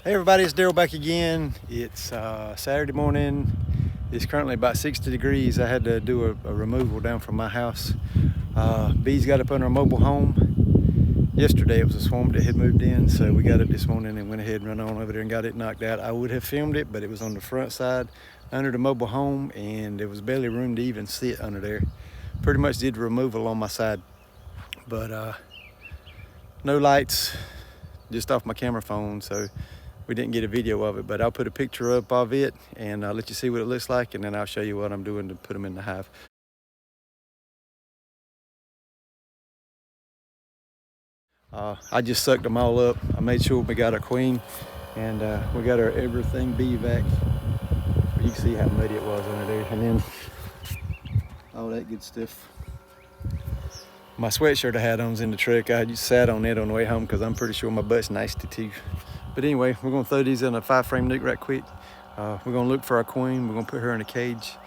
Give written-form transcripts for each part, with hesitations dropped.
Hey everybody, it's Daryl back again. It's Saturday morning. It's currently about 60 degrees. I had to do a removal down from my house. Bees got up under a mobile home. Yesterday it was a swarm that had moved in, so we got it this morning and went ahead and run on over there and got it knocked out. I would have filmed it, but it was on the front side under the mobile home and there was barely room to even sit under there. Pretty much did the removal on my side, but no lights, just off my camera phone, so we didn't get a video of it, but I'll put a picture up of it and I'll let you see what it looks like, and then I'll show you what I'm doing to put them in the hive. I just sucked them all up. I made sure we got our queen and we got our everything bee vac. You can see how muddy it was under there, and then all that good stuff. My sweatshirt I had on was in the truck. I just sat on it on the way home because I'm pretty sure my butt's nasty too. But anyway, we're gonna throw these in a 5-frame nuke right quick. We're gonna look for our queen. We're gonna put her in a cage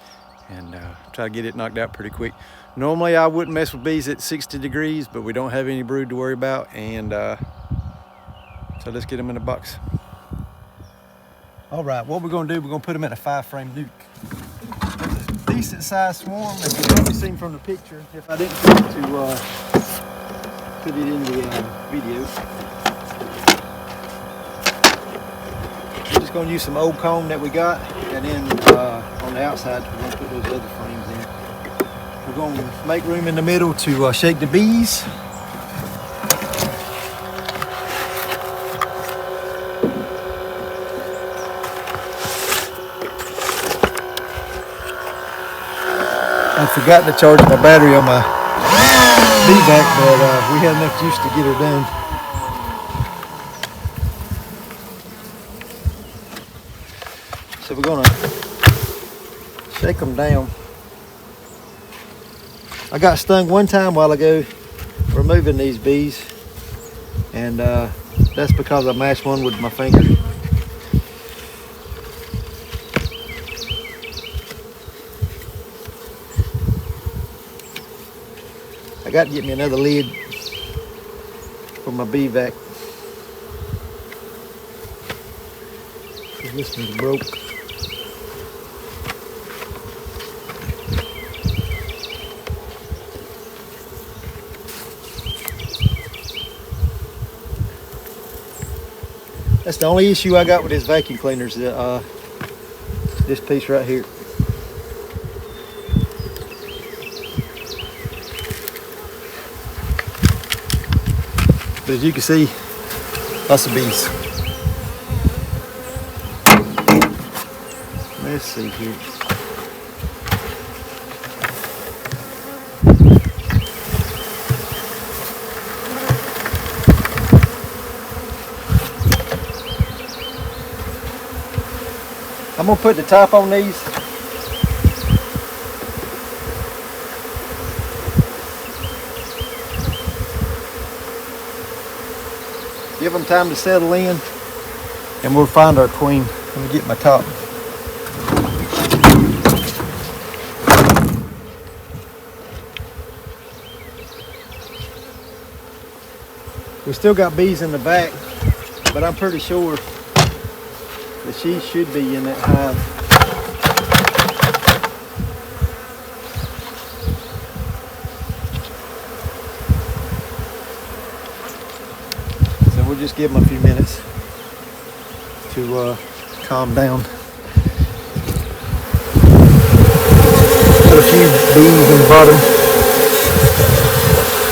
and try to get it knocked out pretty quick. Normally I wouldn't mess with bees at 60 degrees, but we don't have any brood to worry about, and so let's get them in the box. All right, what we're gonna do, we're gonna put them in a 5-frame nuke. It's a decent sized swarm, as you probably seen from the picture. If I didn't think to put it in the video. We're just gonna use some old comb that we got, and then on the outside, we're gonna put those other frames in. We're gonna make room in the middle to shake the bees. I forgot to charge my battery on my bee vac, but we had enough juice to get her done. So we're gonna shake them down. I got stung one time a while ago removing these bees, and that's because I mashed one with my finger. I got to get me another lid for my bee vac. This one's broke. That's the only issue I got with this vacuum cleaner is this piece right here. But as you can see, lots of bees. Let's see here. I'm gonna put the top on these. Give them time to settle in, and we'll find our queen. Let me get my top. We still got bees in the back, but I'm pretty sure that she should be in that hive. So we'll just give them a few minutes to calm down. Put a few bees in the bottom.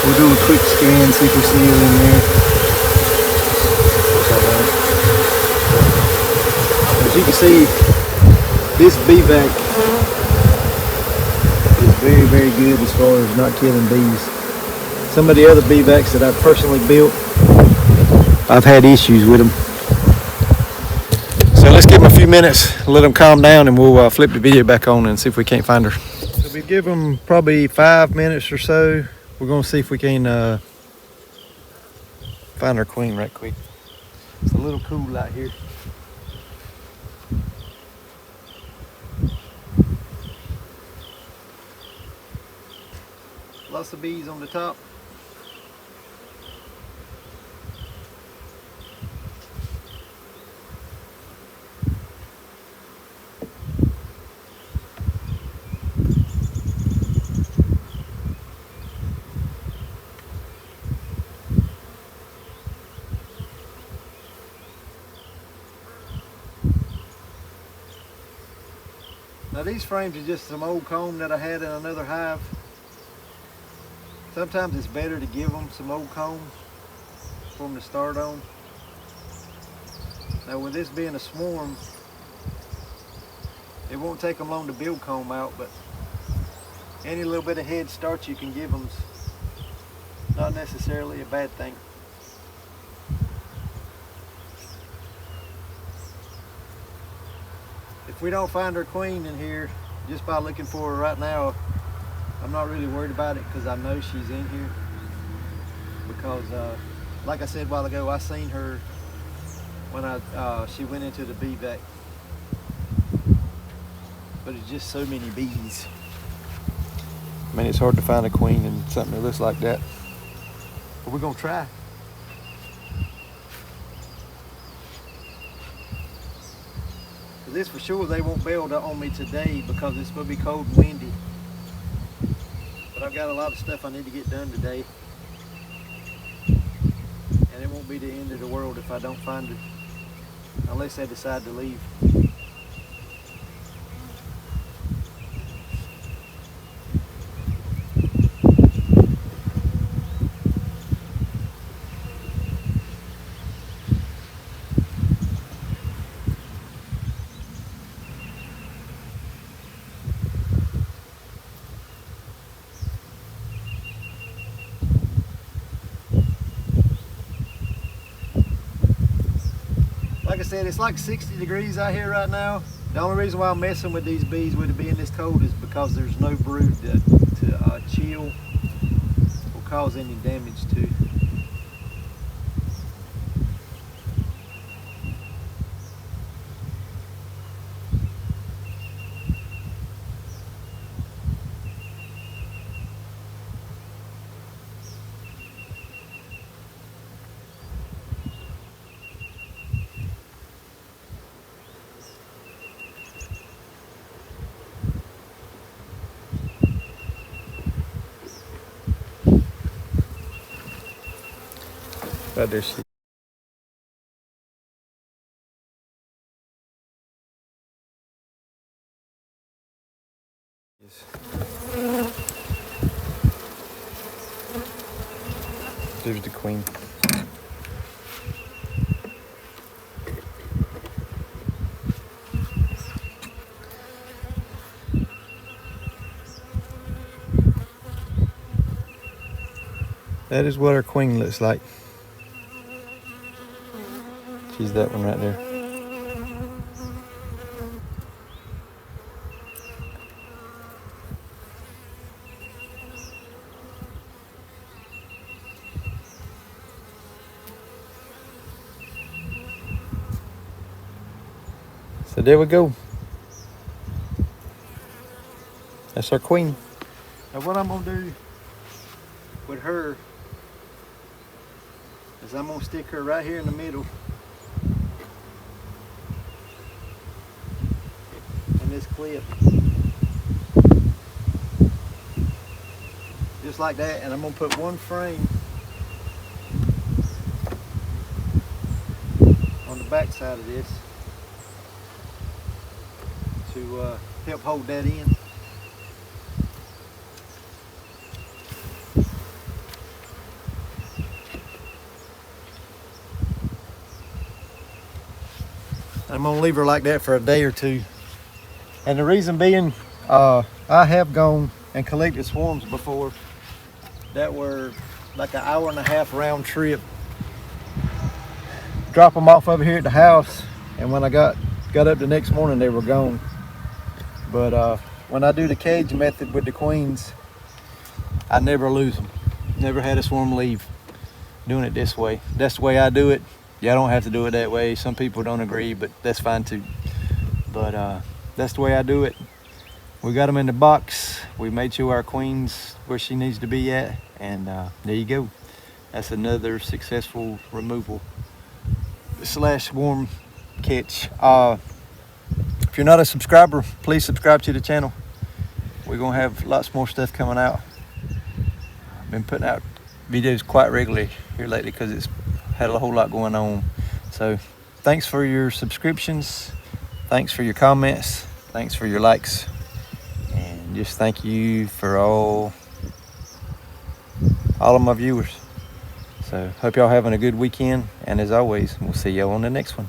We'll do a quick scan, see if we see her in there. As you can see, this bee vac is very, very good as far as not killing bees. Some of the other bee vacs that I've personally built, I've had issues with them. So let's give them a few minutes, let them calm down, and we'll flip the video back on and see if we can't find her. So we give them probably 5 minutes or so. We're gonna see if we can find our queen right quick. It's a little cool out here. Lots of bees on the top. Now these frames are just some old comb that I had in another hive. Sometimes it's better to give them some old combs for them to start on. Now with this being a swarm, it won't take them long to build comb out, but any little bit of head start you can give them's not necessarily a bad thing. If we don't find our queen in here just by looking for her right now, I'm not really worried about it because I know she's in here. Because like I said a while ago, I seen her when she went into the bee vac. But it's just so many bees. I mean, it's hard to find a queen in something that looks like that. But we're gonna try. This for sure they won't build on me today because it's going to be cold and windy. But I've got a lot of stuff I need to get done today. And it won't be the end of the world if I don't find her. Unless they decide to leave. Like I said, it's like 60 degrees out here right now. The only reason why I'm messing with these bees with it being this cold is because there's no brood to chill or cause any damage to. Right there she is. There's the queen. That is what our queen looks like. She's that one right there. So there we go. That's our queen. Now what I'm gonna do with her is I'm gonna stick her right here in the middle. In this clip. Just like that, and I'm gonna put one frame on the back side of this to help hold that in. I'm gonna leave her like that for a day or two. And the reason being, I have gone and collected swarms before that were like an hour and a half round trip. Drop them off over here at the house, and when I got up the next morning, they were gone. But when I do the cage method with the queens, I never lose them. Never had a swarm leave doing it this way. That's the way I do it. Y'all don't have to do it that way. Some people don't agree, but that's fine too. But that's the way I do it. We got them in the box. We made sure our queen's where she needs to be at, and there you go. That's another successful removal / swarm catch. If you're not a subscriber, please subscribe to the channel. We're gonna have lots more stuff coming out. I've been putting out videos quite regularly here lately because it's had a whole lot going on. So thanks for your subscriptions. Thanks for your comments. Thanks for your likes. And just thank you for all of my viewers. So hope y'all having a good weekend. And as always, we'll see y'all on the next one.